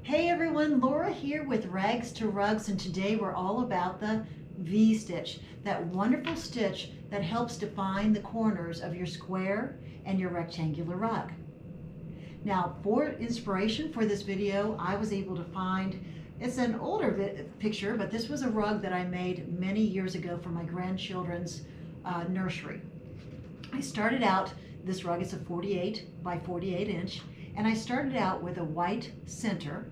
Hey everyone, Laura here with Rags to Rugs, and today we're all about the V-stitch, that wonderful stitch that helps define the corners of your square and your rectangular rug. Now, for inspiration for this video, I was able to find, it's an older picture, but this was a rug that I made many years ago for my grandchildren's nursery. I started out, this rug is a 48 by 48 inch, and I started out with a white center,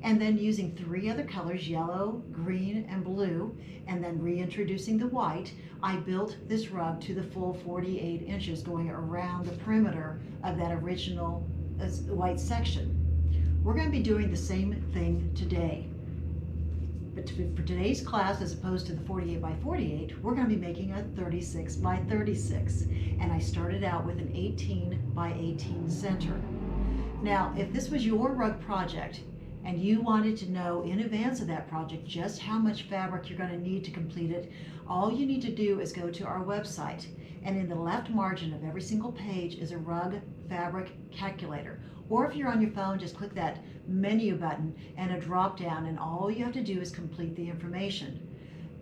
and then using three other colors, yellow, green, and blue, and then reintroducing the white, I built this rug to the full 48 inches going around the perimeter of that original white section. We're going to be doing the same thing today. But for today's class, as opposed to the 48 by 48, we're going to be making a 36 by 36. And I started out with an 18 by 18 center. Now, if this was your rug project and you wanted to know in advance of that project just how much fabric you're going to need to complete it, all you need to do is go to our website. And in the left margin of every single page is a rug fabric calculator. Or if you're on your phone, just click that menu button and a drop down, and all you have to do is complete the information.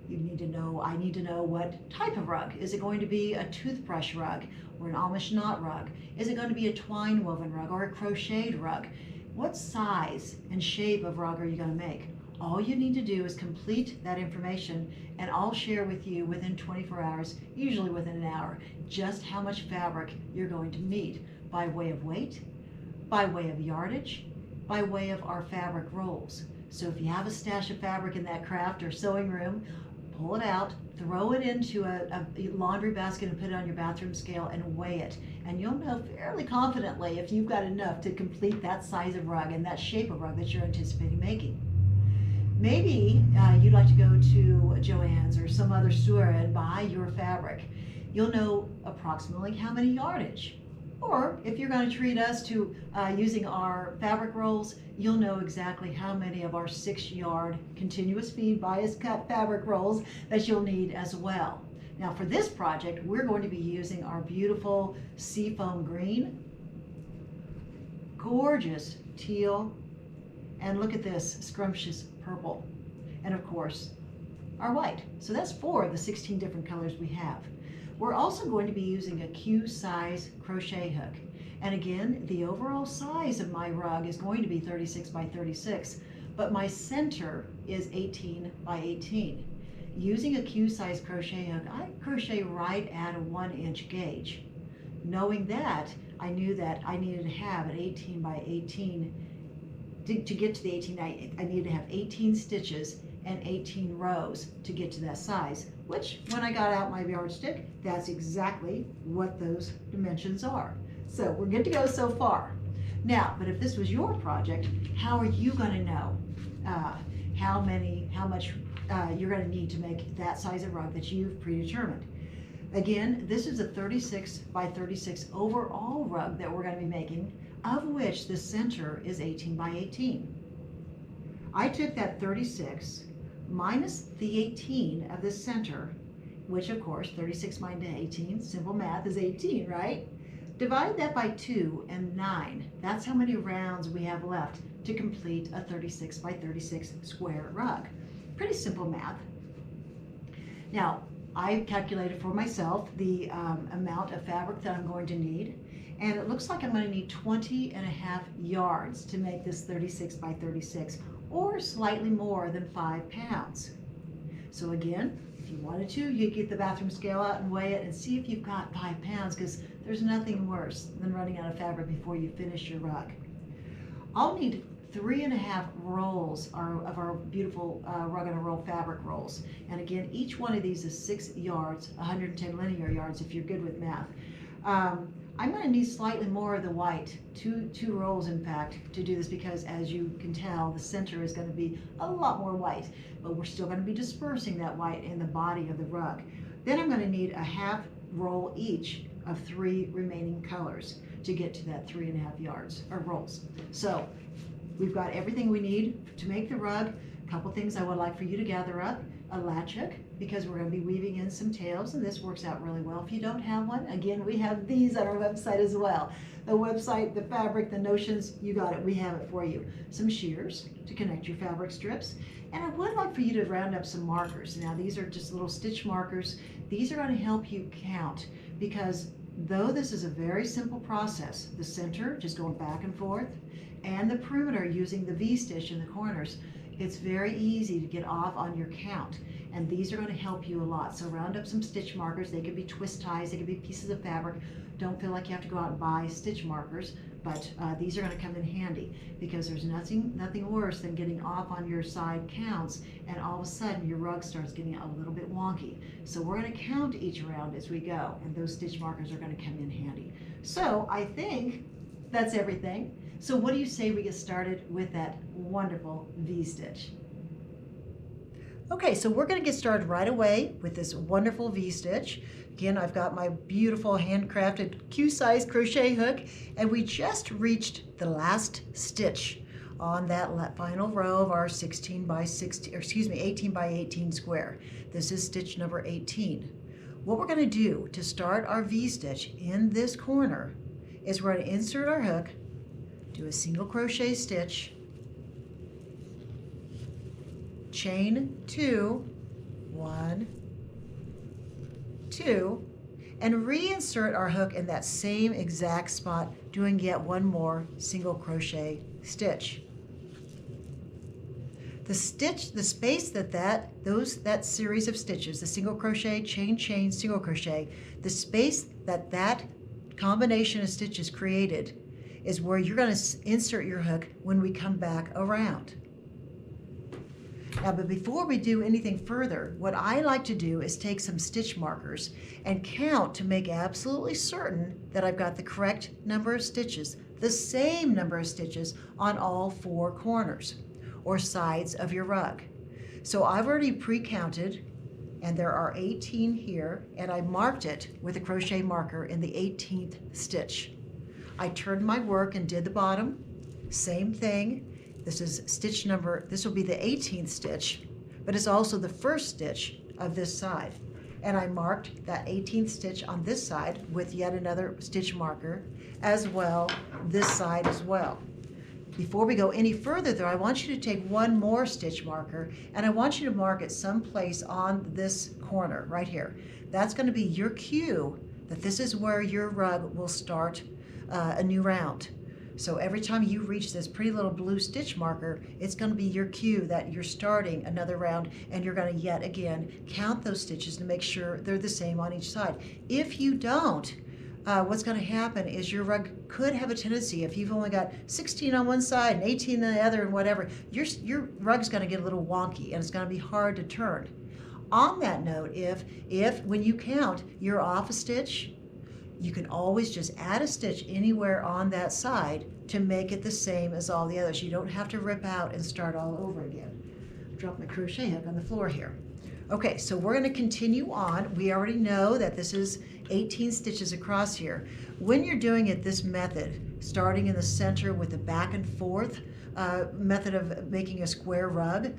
You need to know, I need to know what type of rug. Is it going to be a toothbrush rug or an Amish knot rug? Is it going to be a twine woven rug or a crocheted rug? What size and shape of rug are you going to make? All you need to do is complete that information, and I'll share with you within 24 hours, usually within an hour, just how much fabric you're going to need by way of weight, by way of yardage, by way of our fabric rolls. So if you have a stash of fabric in that craft or sewing room, pull it out, throw it into a laundry basket and put it on your bathroom scale and weigh it. And you'll know fairly confidently if you've got enough to complete that size of rug and that shape of rug that you're anticipating making. Maybe you'd like to go to Joann's or some other store and buy your fabric. You'll know approximately how many yardage. Or if you're going to treat us to using our fabric rolls, you'll know exactly how many of our 6-yard continuous feed bias cut fabric rolls that you'll need as well. Now for this project, we're going to be using our beautiful seafoam green, gorgeous teal, and look at this scrumptious purple, and of course our white. So that's 4 of the 16 different colors we have. We're also going to be using a Q size crochet hook. And again, the overall size of my rug is going to be 36 by 36, but my center is 18 by 18. Using a Q size crochet hook, I crochet right at a 1-inch gauge. Knowing that, I knew that I needed to have an 18 by 18. To get to the 18, I needed to have 18 stitches and 18 rows to get to that size, which when I got out my yardstick, that's exactly what those dimensions are. So we're good to go so far. Now, but if this was your project, how are you going to know how much you're going to need to make that size of rug that you've predetermined? Again, this is a 36 by 36 overall rug that we're going to be making, of which the center is 18 by 18. I took that 36 minus the 18 of the center, which of course 36 minus 18, simple math, is 18, right? Divide that by 2 and 9. That's how many rounds we have left to complete a 36 by 36 square rug. Pretty simple math. Now, I calculated for myself the amount of fabric that I'm going to need, and it looks like I'm going to need 20 and a half yards to make this 36 by 36, or slightly more than 5 pounds. So again, if you wanted to, you could get the bathroom scale out and weigh it and see if you've got 5 pounds, because there's nothing worse than running out of fabric before you finish your rug. I'll need 3.5 rolls of our beautiful rug on a roll fabric rolls. And again, each one of these is 6 yards, 110 linear yards if you're good with math. I'm going to need slightly more of the white, two rolls in fact, to do this, because as you can tell, the center is going to be a lot more white, but we're still going to be dispersing that white in the body of the rug. Then I'm going to need a half roll each of 3 remaining colors to get to that 3.5 yards, or rolls. So we've got everything we need to make the rug. A couple things I would like for you to gather up. a latch hook because we're going to be weaving in some tails, and this works out really well. If you don't have one, again, we have these on our website as well. The website, the fabric, the notions, you got it. We have it for you. Some shears to connect your fabric strips. And I would like for you to round up some markers. Now, these are just little stitch markers. These are going to help you count because though this is a very simple process, the center just going back and forth and the perimeter using the V-stitch in the corners, it's very easy to get off on your count. And these are going to help you a lot. So round up some stitch markers. They could be twist ties, they could be pieces of fabric. Don't feel like you have to go out and buy stitch markers, but these are going to come in handy because there's nothing worse than getting off on your side counts and all of a sudden your rug starts getting a little bit wonky. So we're going to count each round as we go, and those stitch markers are going to come in handy. So I think that's everything. So what do you say we get started with that wonderful V-stitch? Okay, so we're going to get started right away with this wonderful V-stitch. Again, I've got my beautiful handcrafted Q-size crochet hook, and we just reached the last stitch on that final row of our 18 by 18 square. This is stitch number 18. What we're going to do to start our V-stitch in this corner is we're going to insert our hook, do a single crochet stitch, chain 2, 1, 2, and reinsert our hook in that same exact spot, doing yet one more single crochet stitch. The space that series of stitches, the single crochet, chain, chain, single crochet, the space that combination of stitches created is where you're going to insert your hook when we come back around. Now, but before we do anything further, what I like to do is take some stitch markers and count to make absolutely certain that I've got the correct number of stitches, the same number of stitches on all 4 corners or sides of your rug. So I've already pre-counted, and there are 18 here, and I marked it with a crochet marker in the 18th stitch. I turned my work and did the bottom, same thing. This will be the 18th stitch, but it's also the first stitch of this side. And I marked that 18th stitch on this side with yet another stitch marker, as well this side as well. Before we go any further though, I want you to take one more stitch marker, and I want you to mark it someplace on this corner right here. That's going to be your cue that this is where your rug will start a new round. So every time you reach this pretty little blue stitch marker, it's going to be your cue that you're starting another round, and you're going to yet again count those stitches to make sure they're the same on each side. If you don't, what's going to happen is your rug could have a tendency, if you've only got 16 on one side and 18 on the other and whatever, your rug's going to get a little wonky and it's going to be hard to turn. On that note, if when you count you're off a stitch, you can always just add a stitch anywhere on that side to make it the same as all the others. You don't have to rip out and start all over again. Drop my crochet hook on the floor here. Okay, so we're going to continue on. We already know that this is 18 stitches across here. When you're doing it this method, starting in the center with the back and forth method of making a square rug,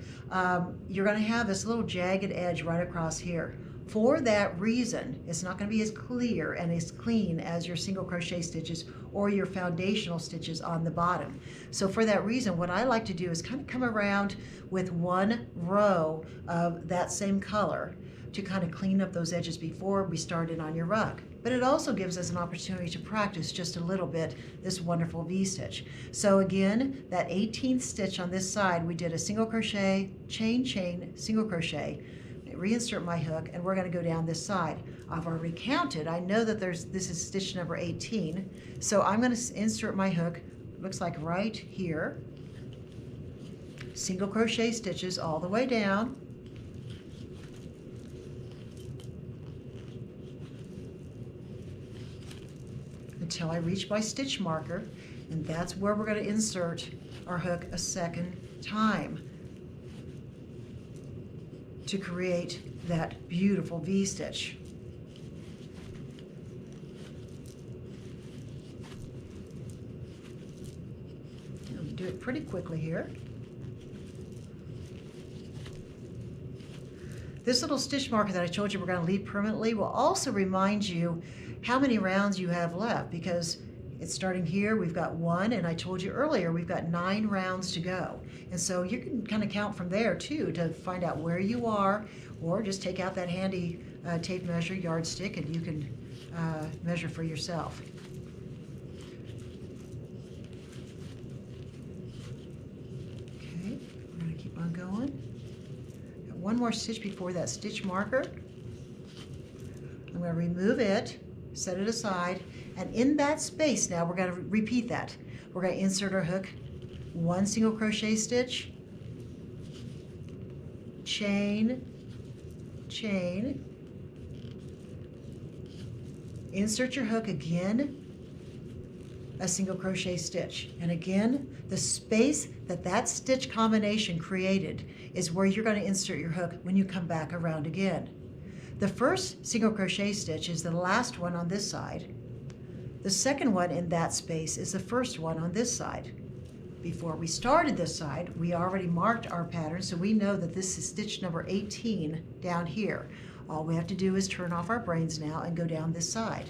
you're going to have this little jagged edge right across here. For that reason, it's not going to be as clear and as clean as your single crochet stitches or your foundational stitches on the bottom. So for that reason, what I like to do is kind of come around with one row of that same color to kind of clean up those edges before we start it on your rug. But it also gives us an opportunity to practice just a little bit this wonderful V-stitch. So again, that 18th stitch on this side, we did a single crochet, chain, chain, single crochet, reinsert my hook, and we're going to go down this side. I've already counted. I know that this is stitch number 18, so I'm going to insert my hook, looks like right here, single crochet stitches all the way down, until I reach my stitch marker, and that's where we're going to insert our hook a second time to create that beautiful V-stitch. I'll do it pretty quickly here. This little stitch marker that I told you we're going to leave permanently will also remind you how many rounds you have left, because it's starting here, we've got 1, and I told you earlier we've got 9 rounds to go. And so you can kind of count from there too to find out where you are, or just take out that handy tape measure yardstick and you can measure for yourself. Okay, we're going to keep on going. Got one more stitch before that stitch marker. I'm going to remove it, set it aside, and in that space now we're going to repeat that. We're going to insert our hook, 1 single crochet stitch, chain, chain, insert your hook again, a single crochet stitch, and again the space that stitch combination created is where you're going to insert your hook when you come back around again. The first single crochet stitch is the last one on this side. The second one in that space is the first one on this side. Before we started this side, we already marked our pattern, so we know that this is stitch number 18 down here. All we have to do is turn off our brains now and go down this side.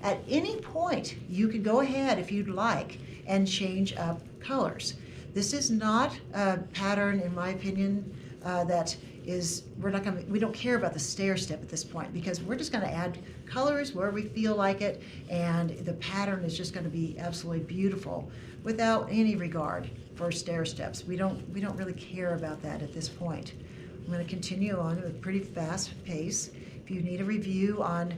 At any point, you can go ahead if you'd like and change up colors. This is not a pattern, in my opinion, that is, we don't care about the stair step at this point, because we're just going to add colors where we feel like it, and the pattern is just going to be absolutely beautiful without any regard for stair steps. We don't really care about that at this point. I'm going to continue on at a pretty fast pace. If you need a review on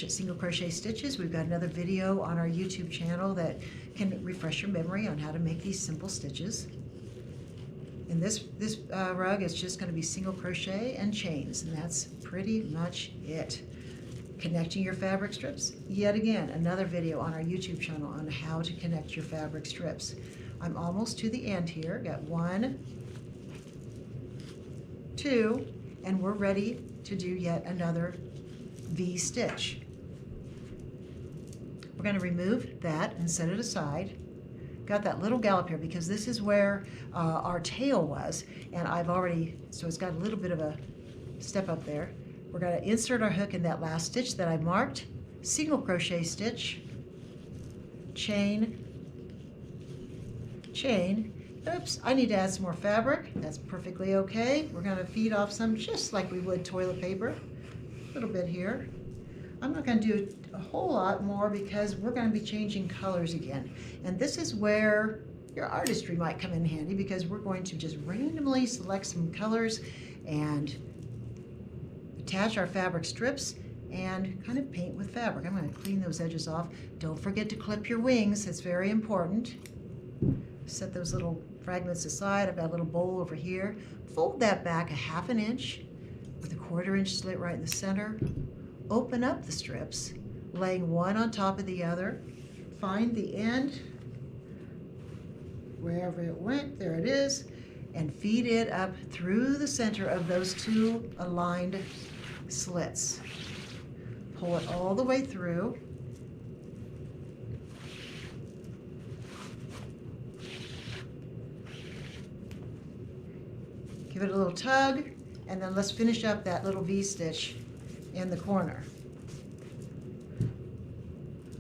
single crochet stitches, we've got another video on our YouTube channel that can refresh your memory on how to make these simple stitches. And this rug is just going to be single crochet and chains, and that's pretty much it. Connecting your fabric strips, yet again, another video on our YouTube channel on how to connect your fabric strips. I'm almost to the end here. Got 1, 2, and we're ready to do yet another V-stitch. We're going to remove that and set it aside. Got that little gallop here because this is where our tail was, and so it's got a little bit of a step up there. We're going to insert our hook in that last stitch that I marked, single crochet stitch, chain, chain. Oops, I need to add some more fabric. That's perfectly okay. We're going to feed off some just like we would toilet paper. A little bit here. I'm not going to do a whole lot more because we're going to be changing colors again. And this is where your artistry might come in handy, because we're going to just randomly select some colors and attach our fabric strips and kind of paint with fabric. I'm going to clean those edges off. Don't forget to clip your wings. It's very important. Set those little fragments aside. I've got a little bowl over here. Fold that back a 1/2 inch with a 1/4 inch slit right in the center. Open up the strips, laying one on top of the other. Find the end, wherever it went, there it is, and feed it up through the center of those 2 aligned slits. Pull it all the way through. Give it a little tug, and then let's finish up that little V-stitch in the corner.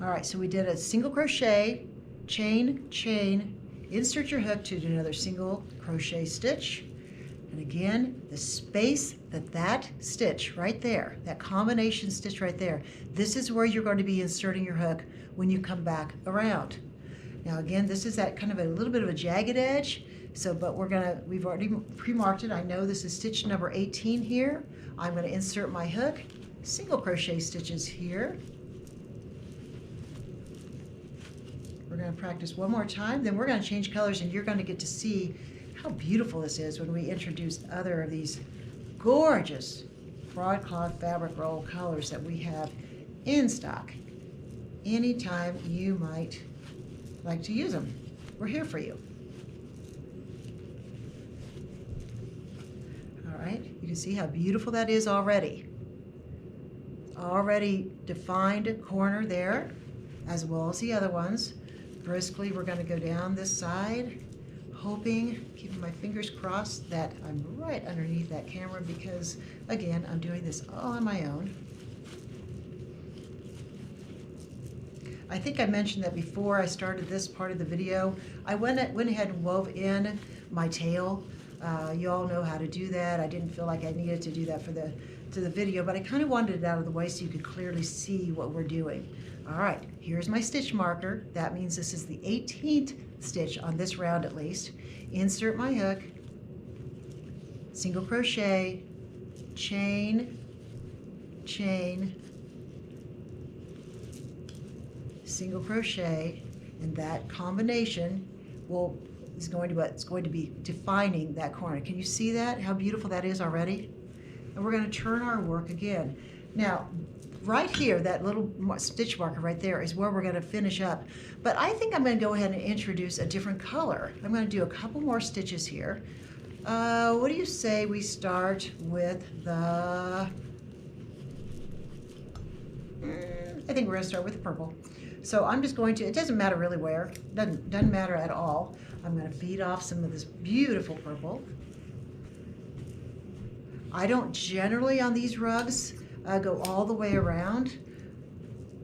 All right, so we did a single crochet, chain, chain, insert your hook to do another single crochet stitch. And again, the space that stitch right there, that combination stitch right there, this is where you're going to be inserting your hook when you come back around. Now again, this is that kind of a little bit of a jagged edge. So, but we've already pre-marked it. I know this is stitch number 18 here. I'm going to insert my hook, single crochet stitches here. We're going to practice one more time, then we're going to change colors, and you're going to get to see how beautiful this is when we introduce other of these gorgeous broadcloth fabric roll colors that we have in stock. Anytime you might like to use them, we're here for you. All right, you can see how beautiful that is already. Already defined corner there, as well as the other ones. Briskly, we're going to go down this side, hoping, keeping my fingers crossed, that I'm right underneath that camera because, again, I'm doing this all on my own. I think I mentioned that before I started this part of the video. I went ahead and wove in my tail. You all know how to do that. I didn't feel like I needed to do that for the video, but I kind of wanted it out of the way so you could clearly see what we're doing. All right, here's my stitch marker. That means this is the 18th stitch on this round at least. Insert my hook, single crochet, chain, chain, single crochet, and that combination is going to be defining that corner. Can you see that? How beautiful that is already? And we're going to turn our work again. Now, right here, that little stitch marker right there is where we're going to finish up. But I think I'm going to go ahead and introduce a different color. I'm going to do a couple more stitches here. What do you say we start with the... I think we're going to start with the purple. So I'm just going to, it doesn't matter really where, doesn't matter at all. I'm going to feed off some of this beautiful purple. I don't generally on these rugs go all the way around.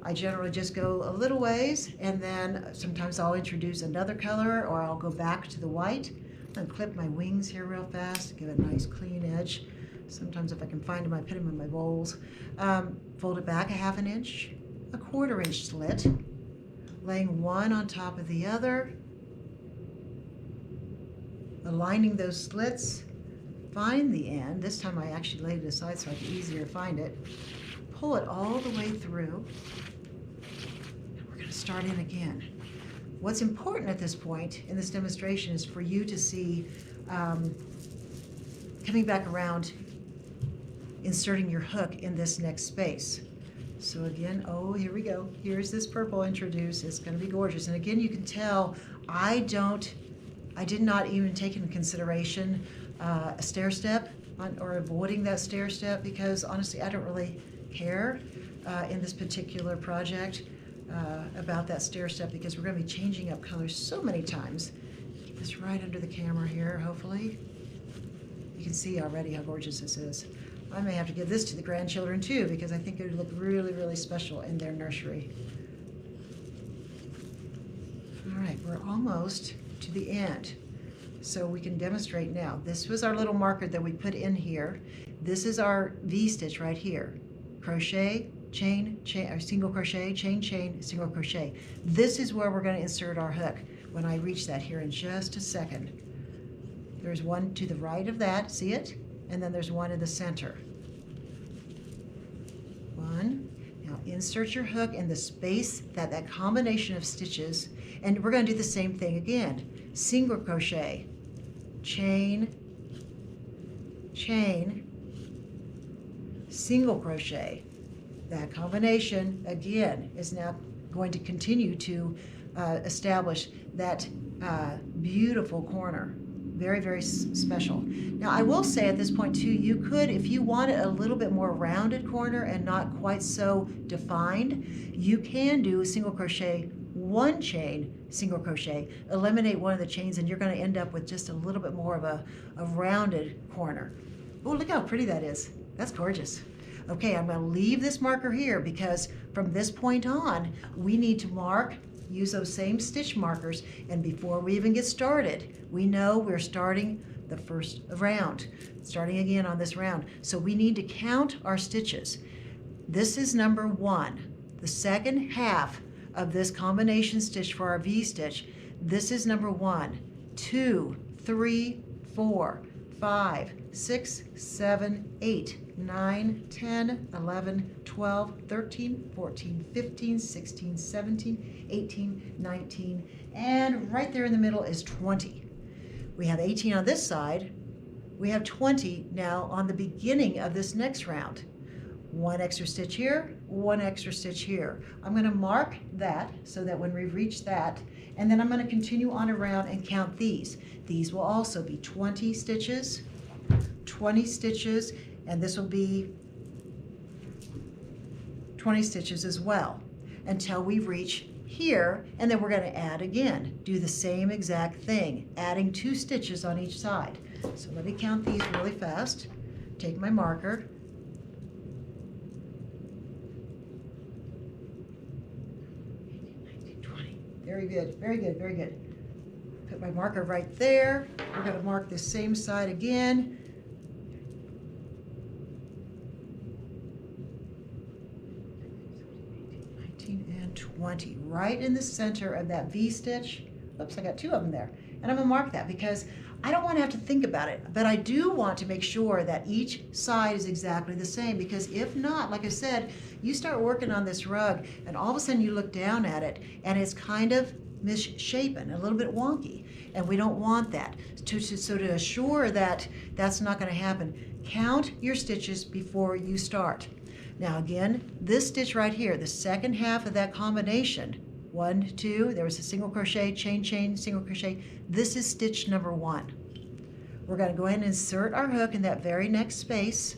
I generally just go a little ways, and then sometimes I'll introduce another color, or I'll go back to the white. I'm going to clip my wings here real fast, give it a nice clean edge. Sometimes if I can find them, I put them in my bowls. Fold it back a ½ inch, a ¼ inch slit, laying one on top of the other, aligning those slits, find the end. This time I actually laid it aside so I could easier find it. Pull it all the way through, and we're going to start in again. What's important at this point in this demonstration is for you to see coming back around, inserting your hook in this next space. So again, oh, here we go. Here's this purple introduced. It's going to be gorgeous. And again, you can tell I did not even take into consideration a stair step or avoiding that stair step, because honestly, I don't really care in this particular project about that stair step, because we're going to be changing up colors so many times. Keep this right under the camera here, hopefully. You can see already how gorgeous this is. I may have to give this to the grandchildren too, because I think it would look really, really special in their nursery. All right, we're almost to the end. So we can demonstrate now. This was our little marker that we put in here. This is our V-stitch right here. Crochet, chain, chain, or single crochet, chain, chain, single crochet. This is where we're going to insert our hook when I reach that here in just a second. There's one to the right of that, see it? And then there's one in the center. One. Now insert your hook in the space that combination of stitches, and we're going to do the same thing again. Single crochet, chain, chain, single crochet. That combination again is now going to continue to establish that beautiful corner. Very, very special. Now I will say at this point too, you could, if you wanted a little bit more rounded corner and not quite so defined, you can do a single crochet, one chain, single crochet, eliminate one of the chains, and you're going to end up with just a little bit more of a rounded corner. Oh, look how pretty that is. That's gorgeous. Okay, I'm going to leave this marker here because from this point on, we need to mark, use those same stitch markers, and before we even get started, we know we're starting the first round, starting again on this round. So we need to count our stitches. This is number 1. The second half of this combination stitch for our V-stitch, this is number 1, 2, 3, 4, 5, 6, 7, 8, 9, 10, 11, 12, 13, 14, 15, 16, 17, 18, 19, and right there in the middle is 20. We have 18 on this side. We have 20 now on the beginning of this next round. One extra stitch here, one extra stitch here. I'm going to mark that so that when we reach that, and then I'm going to continue on around and count these. These will also be 20 stitches, and this will be 20 stitches as well until we reach here, and then we're going to add again. Do the same exact thing, adding 2 stitches on each side. So let me count these really fast. Take my marker. Very good, very good, very good. Put my marker right there. We're going to mark the same side again. And 20, right in the center of that V-stitch. Oops, I got 2 of them there. And I'm gonna mark that because I don't want to have to think about it, but I do want to make sure that each side is exactly the same, because if not, like I said, you start working on this rug and all of a sudden you look down at it and it's kind of misshapen, a little bit wonky, and we don't want that. So to assure that that's not going to happen, count your stitches before you start. Now again, this stitch right here, the second half of that combination, 1, 2, there was a single crochet, chain, chain, single crochet. This is stitch number 1. We're going to go ahead and insert our hook in that very next space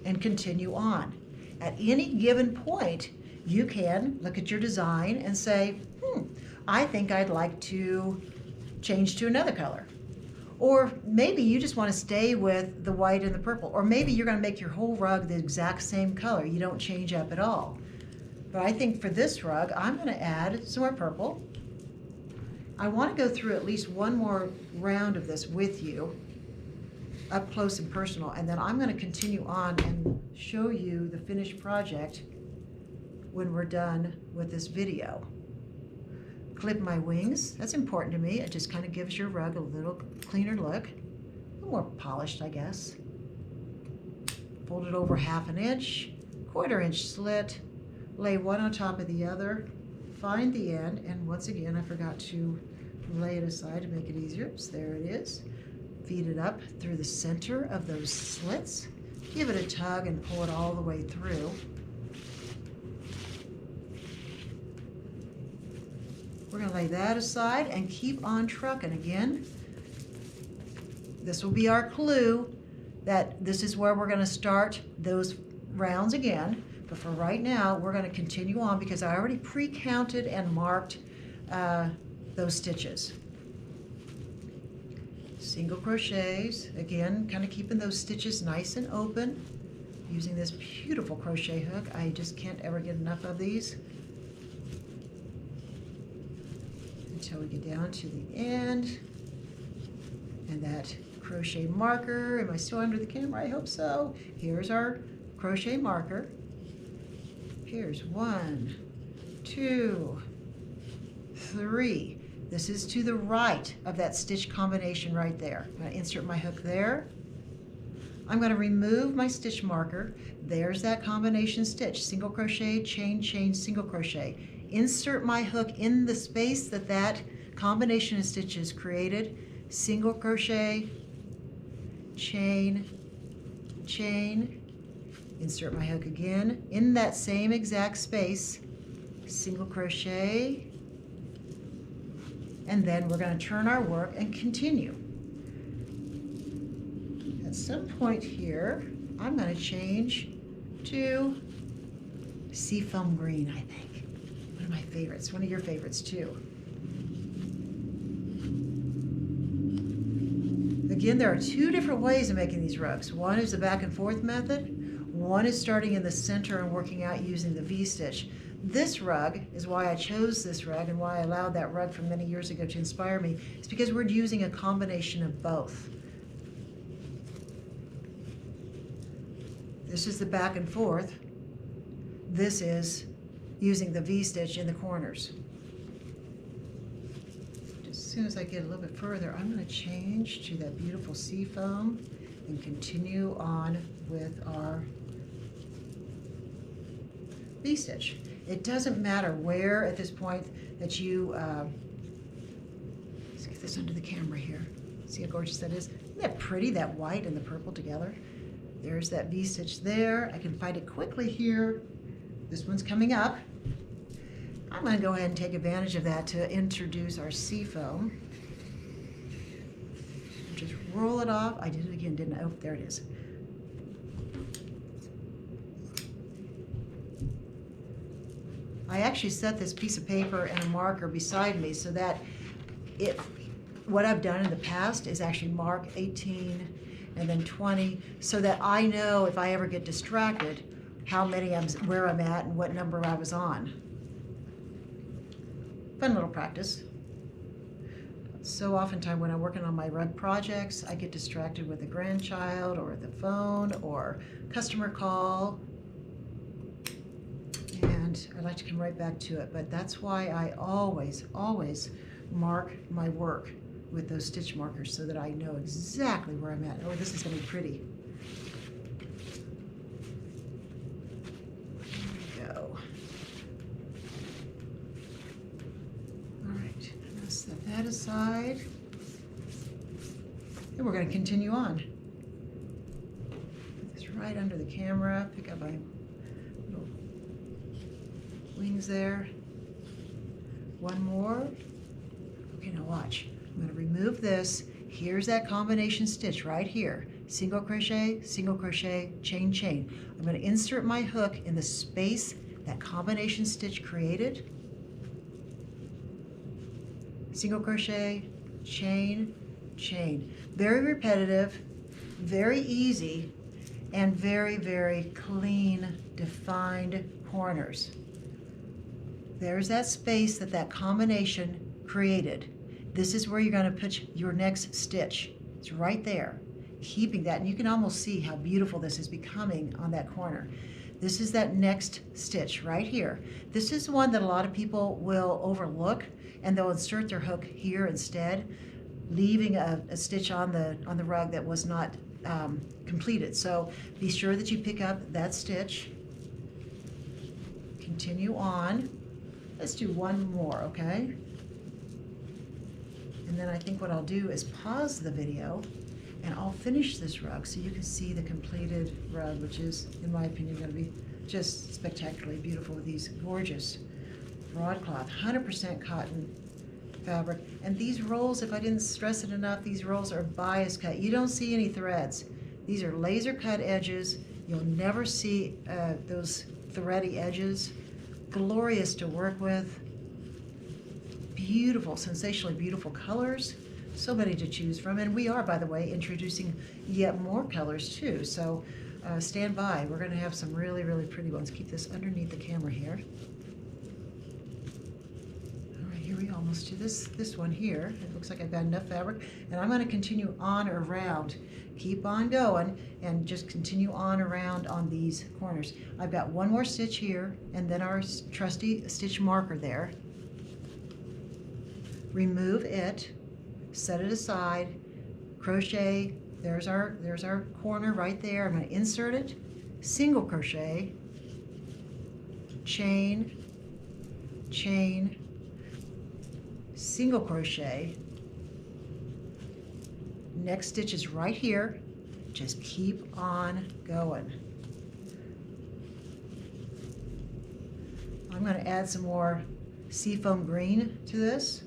and continue on. At any given point, you can look at your design and say, I think I'd like to change to another color. Or maybe you just want to stay with the white and the purple. Or maybe you're going to make your whole rug the exact same color. You don't change up at all. But I think for this rug, I'm going to add some more purple. I want to go through at least one more round of this with you, up close and personal. And then I'm going to continue on and show you the finished project when we're done with this video. Clip my wings. That's important to me. It just kind of gives your rug a little cleaner look. A little more polished, I guess. Fold it over 1/2 inch, 1/4 inch slit. Lay one on top of the other. Find the end, and once again, I forgot to lay it aside to make it easier. Oops, there it is. Feed it up through the center of those slits. Give it a tug and pull it all the way through. We're going to lay that aside and keep on trucking again. This will be our clue that this is where we're going to start those rounds again. But for right now, we're going to continue on because I already pre-counted and marked those stitches. Single crochets, again, kind of keeping those stitches nice and open. Using this beautiful crochet hook. I just can't ever get enough of these. Until we get down to the end. And that crochet marker, am I still under the camera? I hope so. Here's our crochet marker. Here's 1, 2, 3. This is to the right of that stitch combination right there. I'm going to insert my hook there. I'm going to remove my stitch marker. There's that combination stitch. Single crochet, chain, chain, single crochet. Insert my hook in the space that that combination of stitches created. Single crochet, chain, chain. Insert my hook again in that same exact space. Single crochet. And then we're going to turn our work and continue. At some point here, I'm going to change to seafoam green, I think. One of my favorites, one of your favorites too. Again, there are 2 different ways of making these rugs. One is the back and forth method. One is starting in the center and working out using the V-stitch. This rug is why I chose this rug and why I allowed that rug from many years ago to inspire me. It's because we're using a combination of both. This is the back and forth. This is using the V-stitch in the corners. As soon as I get a little bit further, I'm going to change to that beautiful seafoam and continue on with our V-stitch. It doesn't matter where at this point that you, let's get this under the camera here. See how gorgeous that is? Isn't that pretty, that white and the purple together? There's that V-stitch there. I can find it quickly here. This one's coming up. I'm going to go ahead and take advantage of that to introduce our seafoam. Just roll it off. I did it again, didn't I? Oh, there it is. I actually set this piece of paper and a marker beside me so that what I've done in the past is actually mark 18 and then 20 so that I know if I ever get distracted where I'm at and what number I was on. Fun little practice. So oftentimes when I'm working on my rug projects, I get distracted with a grandchild or the phone or customer call. And I like to come right back to it, but that's why I always mark my work with those stitch markers so that I know exactly where I'm at. Oh, this is going to be pretty. There we go. All right, I'll set that aside. And we're going to continue on. Put this right under the camera, pick up my little wings there. One more. Okay, now watch. I'm going to remove this. Here's that combination stitch right here. Single crochet, chain, chain. I'm going to insert my hook in the space that combination stitch created. Single crochet, chain, chain. Very repetitive, very easy, and very, very clean, defined corners. There's that space that combination created. This is where you're going to put your next stitch. It's right there, keeping that, and you can almost see how beautiful this is becoming on that corner. This is that next stitch right here. This is one that a lot of people will overlook, and they'll insert their hook here instead, leaving a stitch on the rug that was not completed. So be sure that you pick up that stitch. Continue on. Let's do one more, okay? And then I think what I'll do is pause the video and I'll finish this rug so you can see the completed rug, which is, in my opinion, going to be just spectacularly beautiful with these gorgeous broadcloth, 100% cotton fabric. And these rolls, if I didn't stress it enough, these rolls are bias cut. You don't see any threads. These are laser cut edges. You'll never see those thready edges. Glorious to work with. Beautiful, sensationally beautiful colors. So many to choose from. And we are, by the way, introducing yet more colors too. So stand by. We're going to have some really, really pretty ones. Keep this underneath the camera here. All right, here we almost do this one here. It looks like I've got enough fabric. And I'm going to continue on around. Keep on going and just continue on around on these corners. I've got one more stitch here and then our trusty stitch marker there. Remove it, set it aside, crochet. There's our corner right there. I'm going to insert it, single crochet, chain, chain, single crochet. Next stitch is right here. Just keep on going. I'm going to add some more seafoam green to this.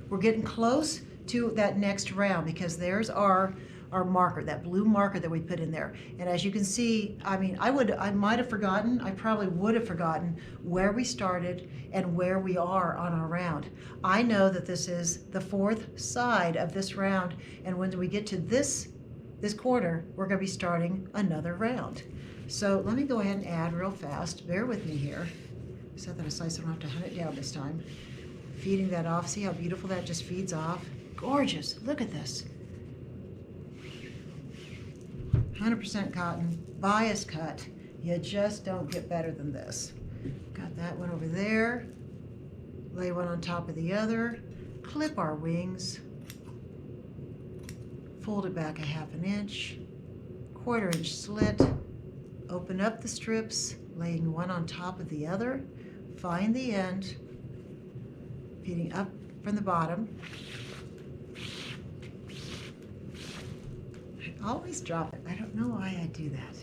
We're getting close to that next round because there's our marker, that blue marker that we put in there. And as you can see, I mean, I might have forgotten, I probably would have forgotten where we started and where we are on our round. I know that this is the fourth side of this round, and when we get to this corner, we're going to be starting another round. So let me go ahead and add real fast. Bear with me here. Set that aside so I don't have to hunt it down this time. Feeding that off. See how beautiful that just feeds off? Gorgeous. Look at this. 100% cotton, bias cut. You just don't get better than this. Got that one over there. Lay one on top of the other. Clip our wings. Fold it back a ½ inch. 1/4 inch slit. Open up the strips, laying one on top of the other. Find the end. Feeding up from the bottom. I always drop it. I don't know why I do that.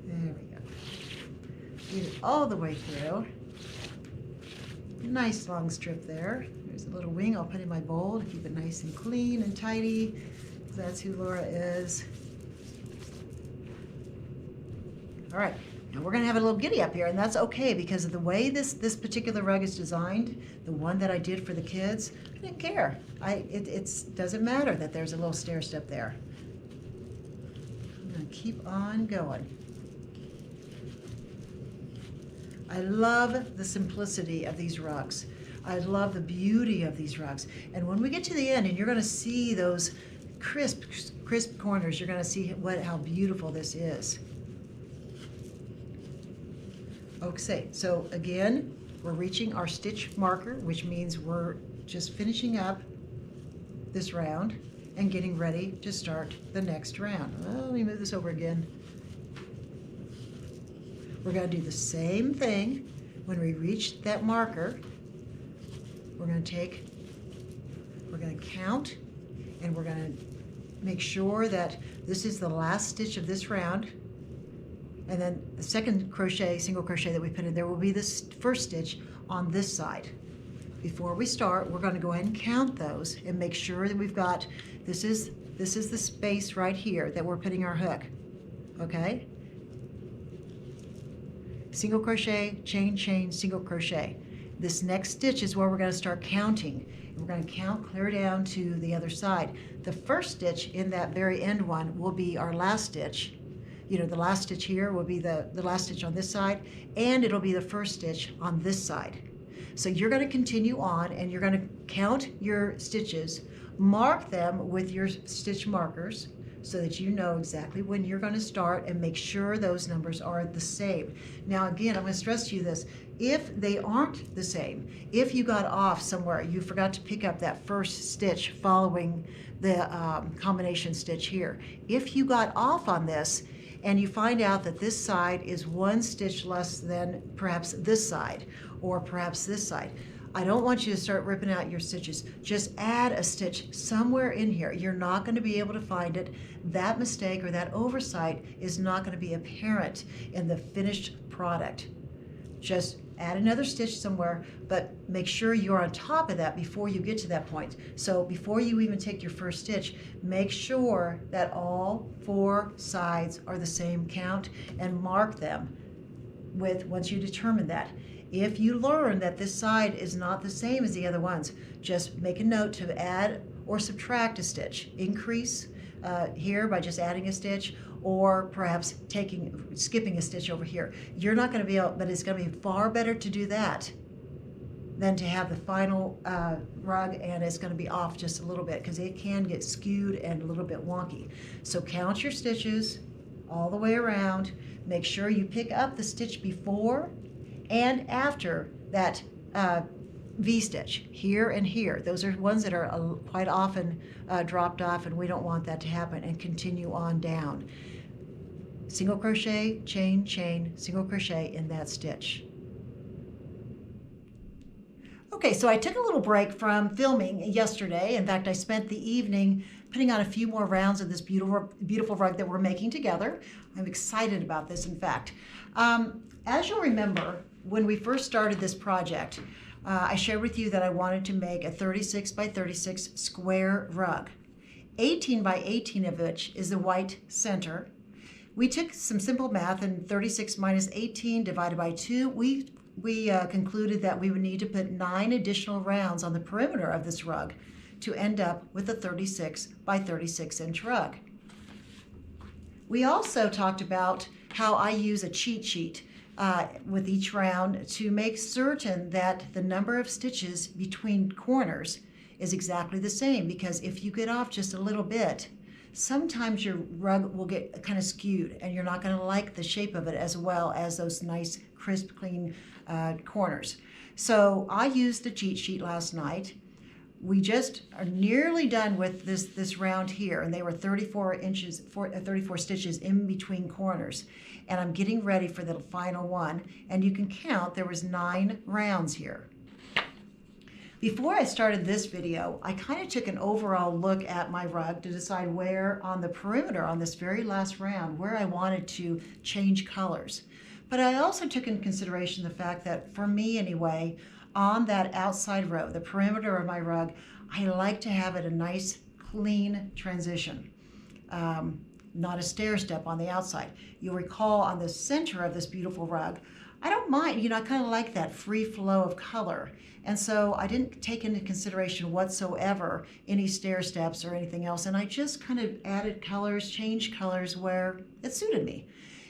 There we go. Feed it all the way through. Nice long strip there. There's a little wing I'll put in my bowl to keep it nice and clean and tidy. That's who Laura is. All right, we're going to have a little giddy up here, and that's okay because of the way this particular rug is designed, the one that I did for the kids. I didn't care. It doesn't matter that there's a little stair step there. I'm going to keep on going. I love the simplicity of these rugs. I love the beauty of these rugs. And when we get to the end, and you're going to see those crisp corners, you're going to see how beautiful this is. Okay, so again, we're reaching our stitch marker, which means we're just finishing up this round and getting ready to start the next round. Well, let me move this over again. We're going to do the same thing when we reach that marker. We're going to count, and we're going to make sure that this is the last stitch of this round. And then the second crochet, single crochet that we put in there will be this first stitch on this side. Before we start, we're going to go ahead and count those and make sure that we've got, this is the space right here that we're putting our hook, okay? Single crochet, chain, chain, single crochet. This next stitch is where we're going to start counting. And we're going to count clear down to the other side. The first stitch in that very end one will be our last stitch. You know, the last stitch here will be the last stitch on this side, and it'll be the first stitch on this side. So you're going to continue on, and you're going to count your stitches, mark them with your stitch markers so that you know exactly when you're going to start, and make sure those numbers are the same. Now again, I'm going to stress to you this. If they aren't the same, if you got off somewhere, you forgot to pick up that first stitch following the combination stitch here. If you got off on this, and you find out that this side is one stitch less than perhaps this side, or perhaps this side, I don't want you to start ripping out your stitches. Just add a stitch somewhere in here. You're not going to be able to find it. That mistake or that oversight is not going to be apparent in the finished product. Just add another stitch somewhere, but make sure you're on top of that before you get to that point. So before you even take your first stitch, make sure that all 4 sides are the same count, and mark them with, once you determine that. If you learn that this side is not the same as the other ones, just make a note to add or subtract a stitch. Increase here by just adding a stitch, or perhaps skipping a stitch over here. You're not going to be able, but it's going to be far better to do that than to have the final rug and it's going to be off just a little bit, because it can get skewed and a little bit wonky. So count your stitches all the way around. Make sure you pick up the stitch before and after that V-stitch, here and here. Those are ones that are quite often dropped off, and we don't want that to happen, and continue on down. Single crochet, chain, chain, single crochet in that stitch. Okay, so I took a little break from filming yesterday. In fact, I spent the evening putting on a few more rounds of this beautiful rug that we're making together. I'm excited about this, in fact. As you'll remember, when we first started this project, I shared with you that I wanted to make a 36 by 36 square rug, 18 by 18 of which is the white center. We took some simple math, and 36 minus 18 divided by 2, we concluded that we would need to put 9 additional rounds on the perimeter of this rug to end up with a 36 by 36 inch rug. We also talked about how I use a cheat sheet with each round to make certain that the number of stitches between corners is exactly the same, because if you get off just a little bit, sometimes your rug will get kind of skewed, and you're not going to like the shape of it as well as those nice, crisp, clean corners. So I used the cheat sheet last night. We just are nearly done with this round here, and they were 34 stitches in between corners. And I'm getting ready for the final one, and you can count, there was 9 rounds here. Before I started this video, I kind of took an overall look at my rug to decide where on the perimeter on this very last round, where I wanted to change colors. But I also took into consideration the fact that, for me anyway, on that outside row, the perimeter of my rug, I like to have it a nice, clean transition. not a stair step on the outside. You'll recall on the center of this beautiful rug, I don't mind, I kind of like that free flow of color. And so I didn't take into consideration whatsoever any stair steps or anything else. And I just kind of added colors, changed colors where it suited me.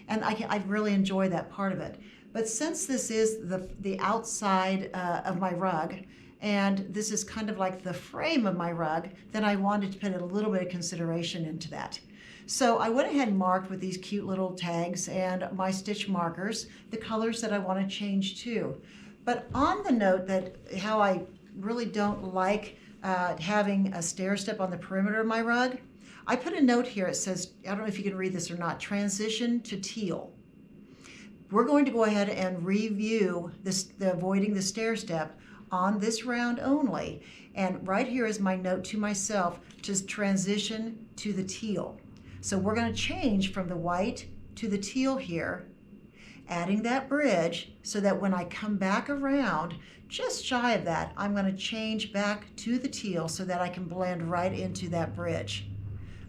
And I really enjoy that part of it. But since this is the outside of my rug, and this is kind of like the frame of my rug, then I wanted to put a little bit of consideration into that. So I went ahead and marked with these cute little tags and my stitch markers the colors that I want to change to. But on the note that how I really don't like having a stair step on the perimeter of my rug, I put a note here. It says, I don't know if you can read this or not, transition to teal. We're going to go ahead and review the avoiding the stair step on this round only. And right here is my note to myself to transition to the teal. So we're going to change from the white to the teal here, adding that bridge so that when I come back around, just shy of that, I'm going to change back to the teal so that I can blend right into that bridge.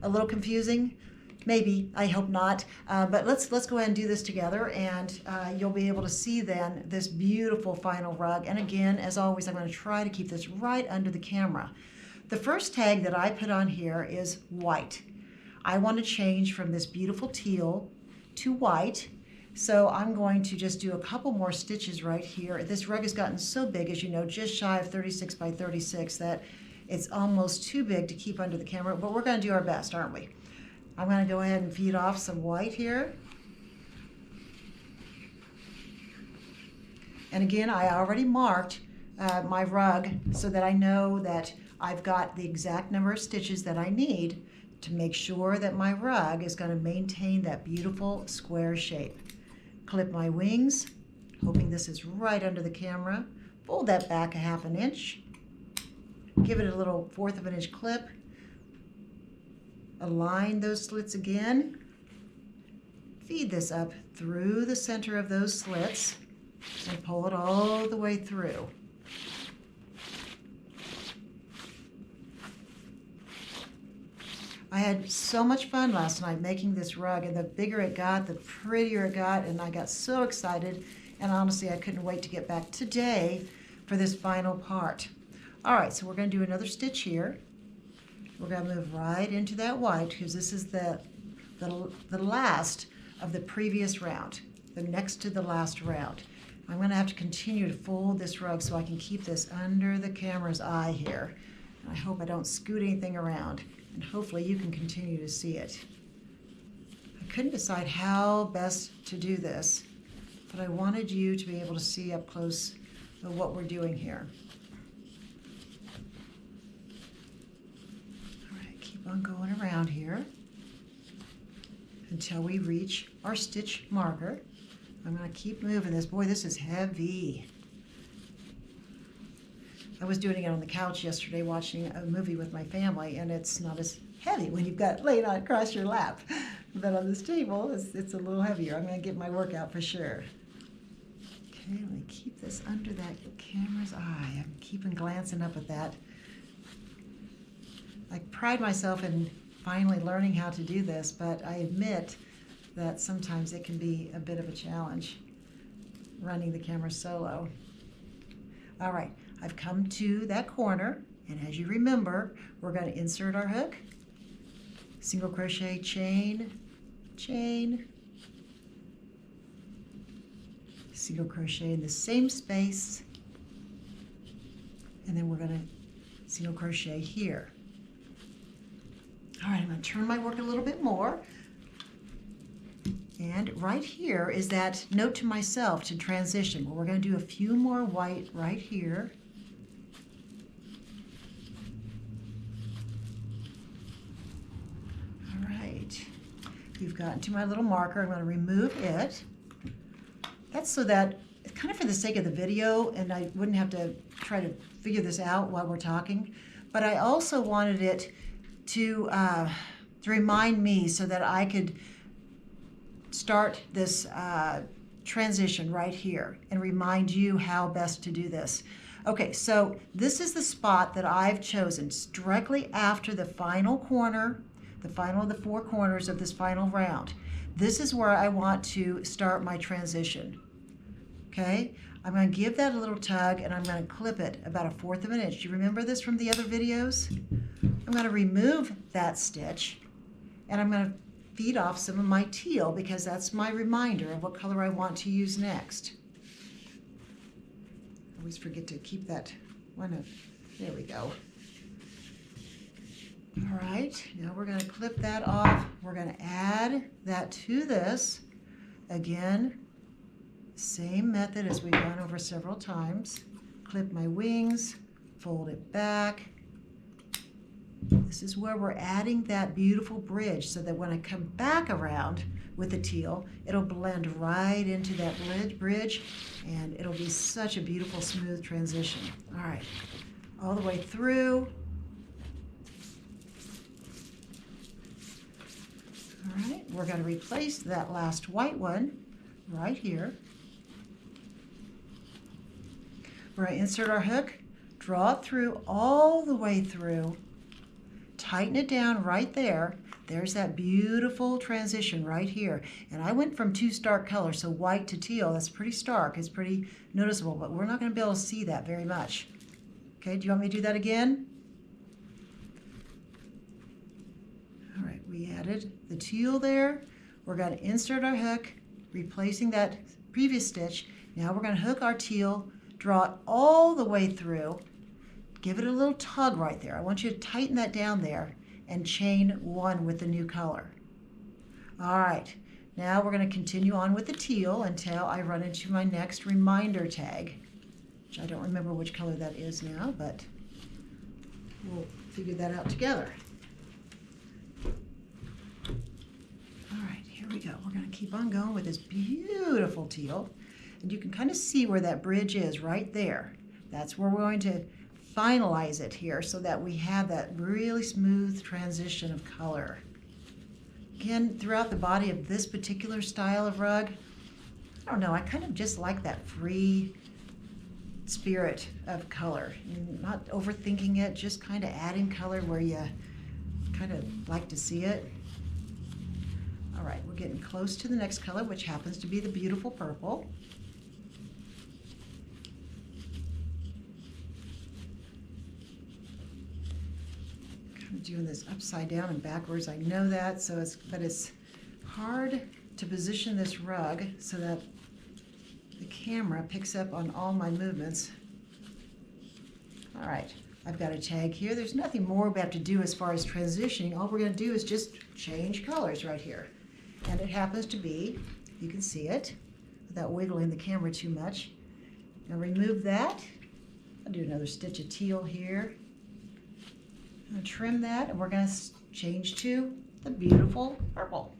A little confusing? Maybe, I hope not, but let's go ahead and do this together, and you'll be able to see then this beautiful final rug. And again, as always, I'm going to try to keep this right under the camera. The first tag that I put on here is white. I want to change from this beautiful teal to white, so I'm going to just do a couple more stitches right here. This rug has gotten so big, as you know, just shy of 36 by 36, that it's almost too big to keep under the camera, but we're going to do our best, aren't we? I'm going to go ahead and feed off some white here. And again, I already marked my rug so that I know that I've got the exact number of stitches that I need to make sure that my rug is going to maintain that beautiful square shape. Clip my wings, hoping this is right under the camera. Fold that back a half an inch. Give it a little 1/4 of an inch clip. Align those slits again. Feed this up through the center of those slits and pull it all the way through. I had so much fun last night making this rug, and the bigger it got, the prettier it got, and I got so excited, and honestly I couldn't wait to get back today for this final part. All right, so we're going to do another stitch here. We're going to move right into that white because this is the last of the previous round, the next to the last round. I'm going to have to continue to fold this rug so I can keep this under the camera's eye here. And I hope I don't scoot anything around, and hopefully you can continue to see it. I couldn't decide how best to do this, but I wanted you to be able to see up close what we're doing here. On going around here until we reach our stitch marker. I'm going to keep moving this. Boy, this is heavy. I was doing it on the couch yesterday watching a movie with my family, and it's not as heavy when you've got it laying on across your lap. But on this table, it's a little heavier. I'm going to get my workout for sure. Okay, let me keep this under that camera's eye. I'm keeping glancing up at that. I pride myself in finally learning how to do this, but I admit that sometimes it can be a bit of a challenge running the camera solo. All right, I've come to that corner, and as you remember, we're going to insert our hook, single crochet, chain, chain, single crochet in the same space, and then we're going to single crochet here. All right, I'm going to turn my work a little bit more. And right here is that note to myself to transition. Well, we're going to do a few more white right here. All right. We've gotten to my little marker. I'm going to remove it. That's so that, kind of for the sake of the video, and I wouldn't have to try to figure this out while we're talking, but I also wanted it to remind me so that I could start this transition right here and remind you how best to do this. Okay, so this is the spot that I've chosen. It's directly after the final corner, the final of the 4 corners of this final round. This is where I want to start my transition. Okay, I'm going to give that a little tug and I'm going to clip it about 1/4 of an inch. Do you remember this from the other videos? I'm going to remove that stitch and I'm going to feed off some of my teal because that's my reminder of what color I want to use next. I always forget to keep that one up. There we go. All right, now we're going to clip that off. We're going to add that to this. Again, same method as we've gone over several times. Clip my wings, fold it back. This is where we're adding that beautiful bridge so that when I come back around with the teal, it'll blend right into that bridge and it'll be such a beautiful, smooth transition. All right, all the way through. All right, we're going to replace that last white one right here. We're going to insert our hook, draw it through all the way through, tighten it down right there. There's that beautiful transition right here. And I went from 2 stark colors, so white to teal. That's pretty stark. It's pretty noticeable, but we're not going to be able to see that very much. Okay, do you want me to do that again? All right, we added the teal there. We're going to insert our hook, replacing that previous stitch. Now we're going to hook our teal, draw it all the way through, give it a little tug right there. I want you to tighten that down there and chain 1 with the new color. All right, now we're going to continue on with the teal until I run into my next reminder tag, which I don't remember which color that is now, but we'll figure that out together. All right, here we go. We're going to keep on going with this beautiful teal. And you can kind of see where that bridge is right there. That's where we're going to finalize it here so that we have that really smooth transition of color. Again, throughout the body of this particular style of rug, I don't know, I kind of just like that free spirit of color. Not overthinking it, just kind of adding color where you kind of like to see it. All right, we're getting close to the next color, which happens to be the beautiful purple. Doing this upside down and backwards. I know that, but it's hard to position this rug so that the camera picks up on all my movements. All right, I've got a tag here. There's nothing more we have to do as far as transitioning. All we're going to do is just change colors right here. And it happens to be, you can see it without wiggling the camera too much. Now remove that. I'll do another stitch of teal here. I'm going to trim that and we're going to change to the beautiful purple.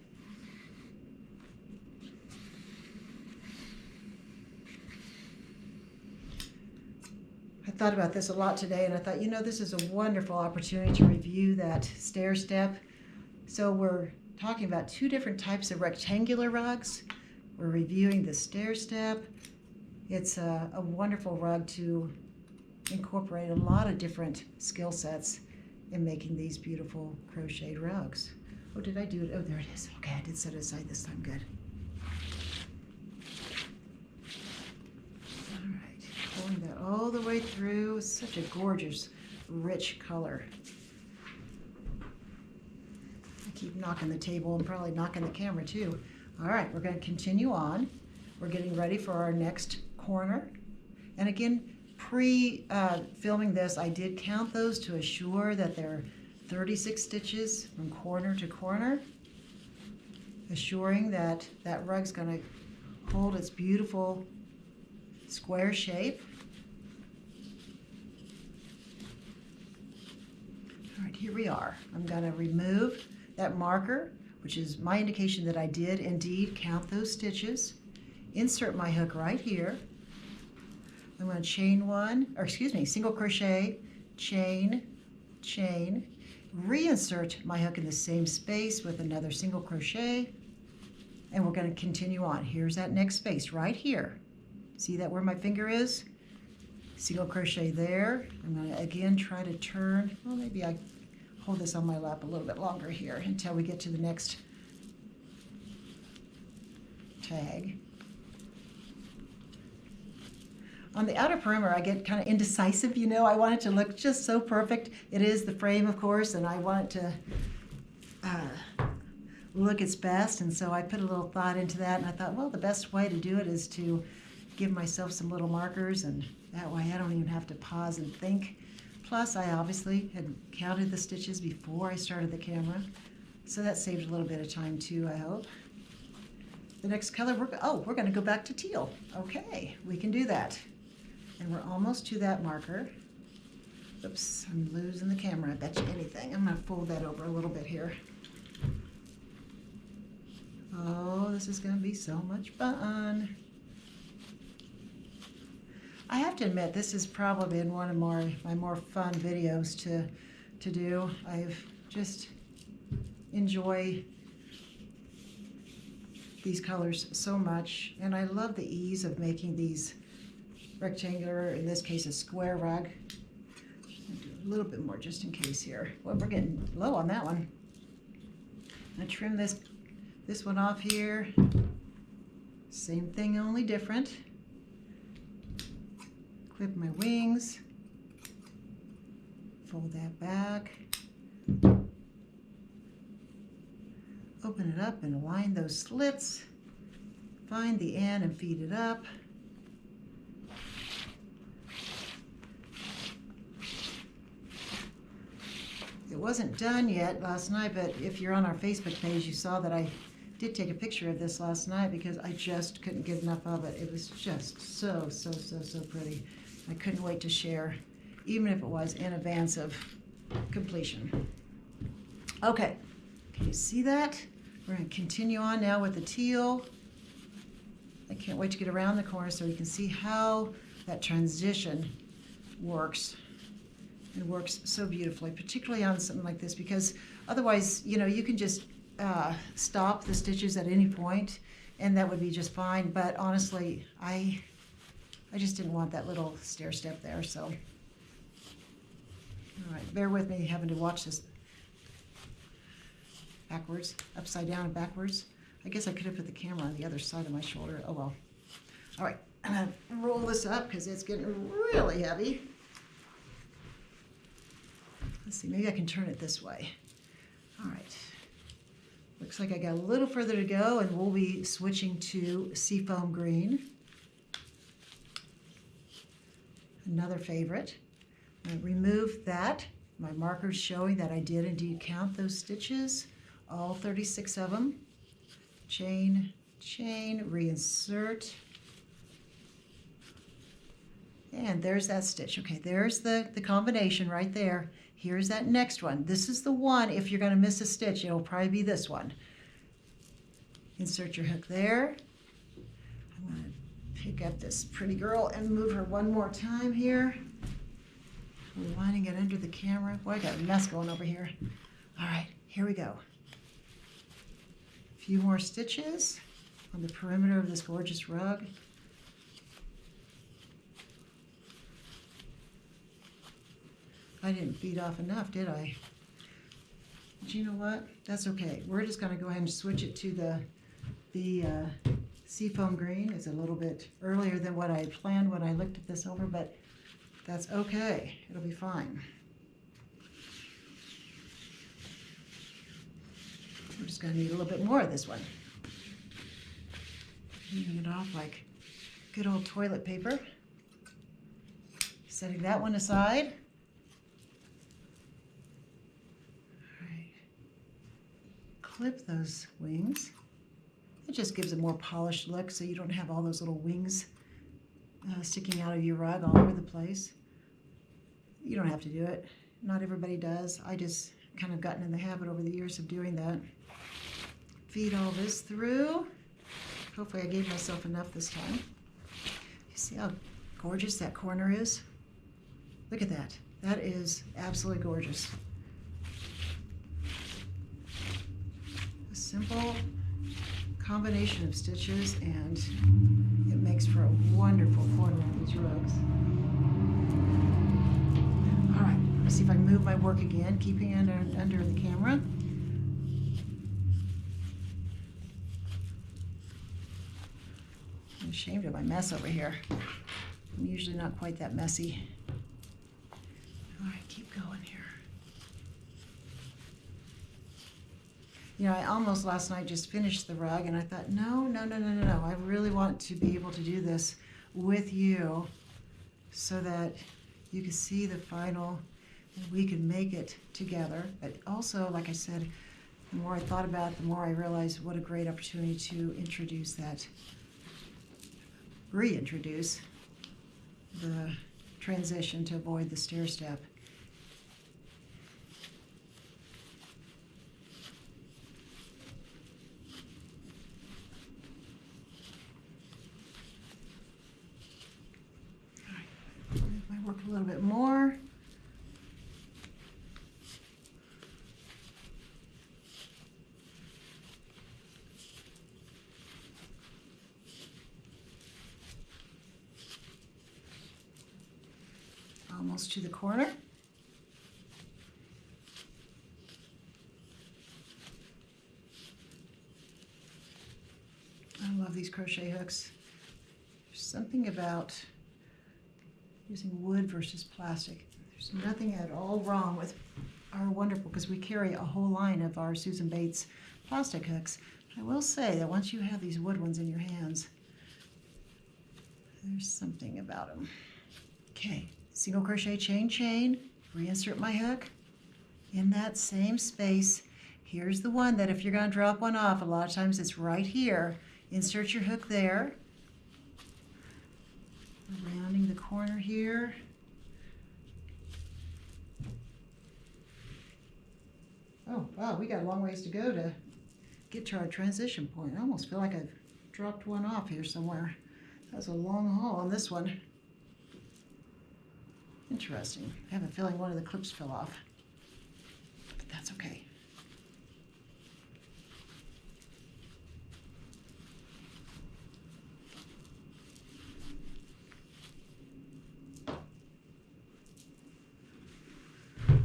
I thought about this a lot today and I thought, you know, this is a wonderful opportunity to review that stair step. So we're talking about 2 different types of rectangular rugs. We're reviewing the stair step. It's a wonderful rug to incorporate a lot of different skill sets in making these beautiful crocheted rugs. Oh, did I do it? Oh, there it is. Okay, I did set it aside this time. Good. All right, pulling that all the way through. It's such a gorgeous, rich color. I keep knocking the table and probably knocking the camera too. All right, we're going to continue on. We're getting ready for our next corner. And again, pre-filming this, I did count those to assure that they're 36 stitches from corner to corner, assuring that that rug's going to hold its beautiful square shape. All right, here we are. I'm going to remove that marker, which is my indication that I did indeed count those stitches. Insert my hook right here. I'm going to chain 1, or excuse me, single crochet, chain, chain, reinsert my hook in the same space with another single crochet, and we're going to continue on. Here's that next space right here. See that where my finger is? Single crochet there. I'm going to again try to turn, well, maybe I hold this on my lap a little bit longer here until we get to the next tag. On the outer perimeter, I get kind of indecisive, you know. I want it to look just so perfect. It is the frame, of course, and I want it to look its best. And so I put a little thought into that, and I thought, well, the best way to do it is to give myself some little markers, and that way I don't even have to pause and think. Plus, I obviously had counted the stitches before I started the camera, so that saved a little bit of time too, I hope. The next color, we're going to go back to teal. Okay, we can do that. And we're almost to that marker. Oops, I'm losing the camera, I bet you anything. I'm going to fold that over a little bit here. Oh, this is going to be so much fun. I have to admit, this has probably been one of my more fun videos to do. I've just enjoy these colors so much, and I love the ease of making these rectangular, in this case a square rug. I'll do a little bit more just in case here. Well, we're getting low on that one. I trim this one off here. Same thing, only different. Clip my wings, fold that back, open it up and align those slits, find the end and feed it up. It wasn't done yet last night, but if you're on our Facebook page, you saw that I did take a picture of this last night because I just couldn't get enough of it. It was just so pretty. I couldn't wait to share, even if it was in advance of completion. Okay, can you see that? We're going to continue on now with the teal. I can't wait to get around the corner so you can see how that transition works. It works so beautifully, particularly on something like this, because otherwise, you know, you can just stop the stitches at any point, and that would be just fine. But honestly, I just didn't want that little stair step there. So, all right, bear with me having to watch this backwards, upside down and backwards. I guess I could have put the camera on the other side of my shoulder. Oh well. All right, I'm gonna roll this up because it's getting really heavy. Let's see, maybe I can turn it this way. All right. Looks like I got a little further to go, and we'll be switching to Seafoam Green. Another favorite. I'm going to remove that. My marker's showing that I did indeed count those stitches, all 36 of them. Chain, chain, reinsert. And there's that stitch. Okay, there's the combination right there. Here's that next one. This is the one, if you're going to miss a stitch, it'll probably be this one. Insert your hook there. I'm going to pick up this pretty girl and move her one more time here. We're lining it under the camera. Boy, I got a mess going over here. All right, here we go. A few more stitches on the perimeter of this gorgeous rug. I didn't feed off enough, did I? But you know what? That's okay. We're just going to go ahead and switch it to the Seafoam Green. It's a little bit earlier than what I had planned when I looked at this over, but that's okay. It'll be fine. We're just going to need a little bit more of this one. Cleaning it off like good old toilet paper. Setting that one aside. Clip those wings. It just gives a more polished look so you don't have all those little wings sticking out of your rug all over the place. You don't have to do it. Not everybody does. I just kind of gotten in the habit over the years of doing that. Feed all this through. Hopefully I gave myself enough this time. You see how gorgeous that corner is? Look at that. That is absolutely gorgeous. Simple combination of stitches, and it makes for a wonderful corner on these rugs. All right, me see if I can move my work again, keeping it under the camera. I'm ashamed of my mess over here. I'm usually not quite that messy. All right, keep going here. You know, I almost last night just finished the rug, and I thought, no. I really want to be able to do this with you so that you can see the final and we can make it together. But also, like I said, the more I thought about it, the more I realized what a great opportunity to reintroduce the transition to avoid the stair step. All right, move my work a little bit more. Almost to the corner. I love these crochet hooks. There's something about using wood versus plastic. There's nothing at all wrong with our wonderful, because we carry a whole line of our Susan Bates plastic hooks. I will say that once you have these wood ones in your hands, there's something about them. Okay. Single crochet, chain, reinsert my hook in that same space. Here's the one that if you're going to drop one off, a lot of times it's right here. Insert your hook there. Rounding the corner here. Oh, wow, we got a long ways to go to get to our transition point. I almost feel like I've dropped one off here somewhere. That's a long haul on this one. Interesting. I have a feeling one of the clips fell off, but that's okay.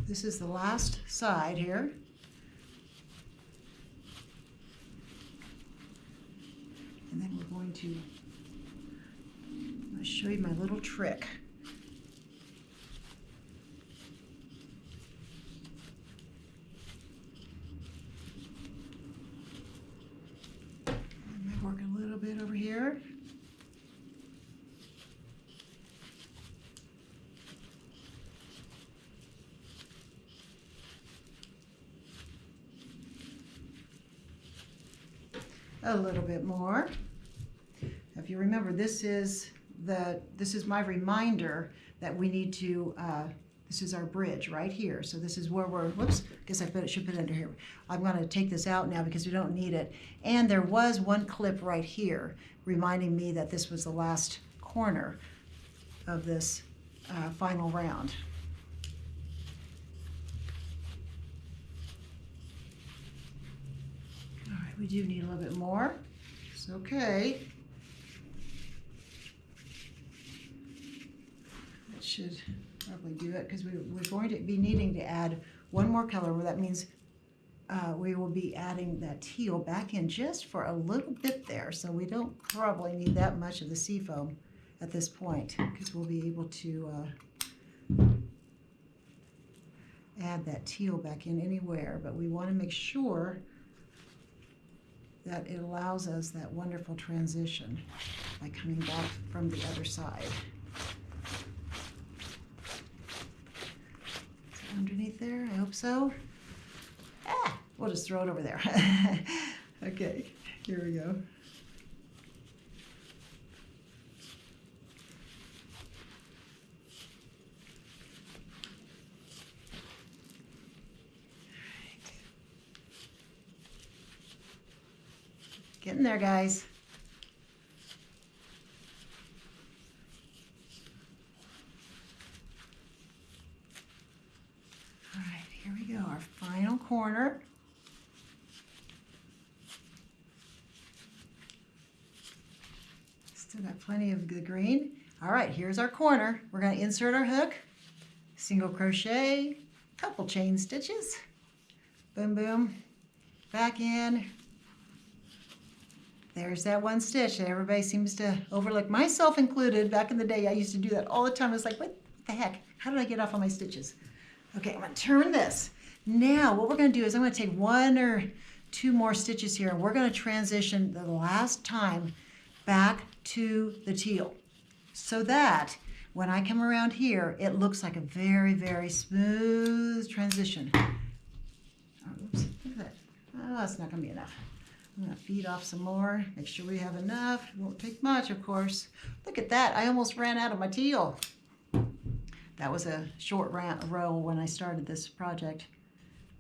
This is the last side here. And then we're going to, I'll show you my little trick. Work a little bit over here. A little bit more. If you remember, this is my reminder that we need to this is our bridge right here. So this is where we're, whoops, guess I should put it under here. I'm going to take this out now because we don't need it. And there was one clip right here reminding me that this was the last corner of this final round. All right, we do need a little bit more. It's okay. That should probably do it, because we're going to be needing to add one more color. That means we will be adding that teal back in just for a little bit there. So we don't probably need that much of the seafoam at this point, because we'll be able to add that teal back in anywhere. But we want to make sure that it allows us that wonderful transition by coming back from the other side. Underneath there, I hope so. We'll just throw it over there. Okay, here we go. Getting there, guys. All right, here we go, our final corner. Still got plenty of the green. All right, here's our corner. We're going to insert our hook single crochet, couple chain stitches, boom, boom, back in. There's that one stitch that everybody seems to overlook, myself included. Back in the day, I used to do that all the time. I was like, what the heck? How did I get off on my stitches? Okay, I'm gonna turn this. Now, what we're gonna do is I'm gonna take 1 or 2 more stitches here, and we're gonna transition the last time back to the teal, so that when I come around here, it looks like a very, very smooth transition. Oh, oops, look at that. Oh, that's not gonna be enough. I'm gonna feed off some more, make sure we have enough. It won't take much, of course. Look at that, I almost ran out of my teal. That was a short row when I started this project.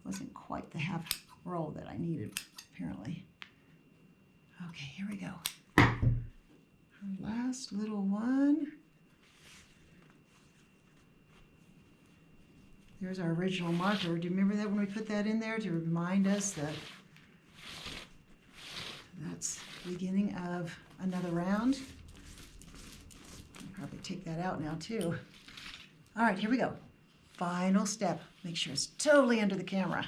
Wasn't quite the half roll that I needed, apparently. Okay, here we go. Our last little one. There's our original marker. Do you remember that when we put that in there to remind us that that's the beginning of another round? I'll probably take that out now too. All right, here we go. Final step. Make sure it's totally under the camera.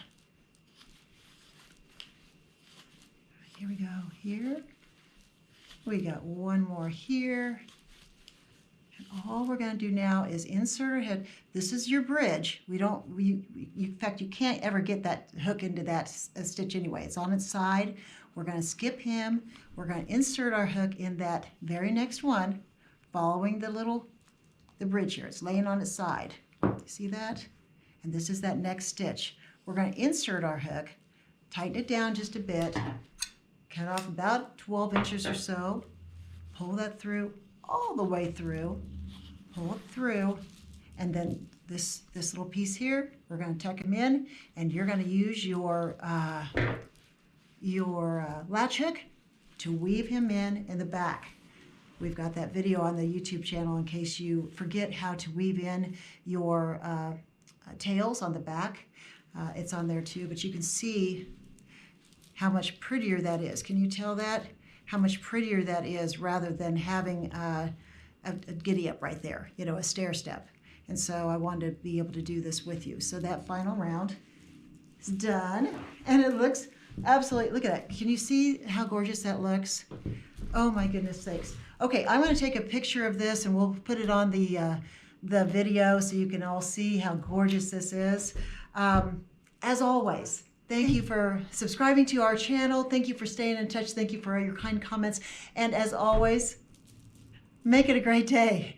Here we go. Here. We got one more here. And all we're going to do now is insert our head. This is your bridge. In fact, you can't ever get that hook into that stitch anyway. It's on its side. We're going to skip him. We're going to insert our hook in that very next one, following the bridge here. It's laying on its side. You see that? And this is that next stitch. We're going to insert our hook, tighten it down just a bit, cut off about 12 inches or so, pull that through all the way through, pull it through, and then this little piece here, we're going to tuck him in, and you're going to use your latch hook to weave him in the back. We've got that video on the YouTube channel in case you forget how to weave in your tails on the back. It's on there too, but you can see how much prettier that is. Can you tell that? How much prettier that is rather than having a giddy up right there, you know, a stair step. And so I wanted to be able to do this with you. So that final round is done, and it looks absolutely, look at that. Can you see how gorgeous that looks? Oh my goodness sakes. Okay, I'm going to take a picture of this and we'll put it on the video so you can all see how gorgeous this is. As always, thank you for subscribing to our channel. Thank you for staying in touch. Thank you for your kind comments. And as always, make it a great day.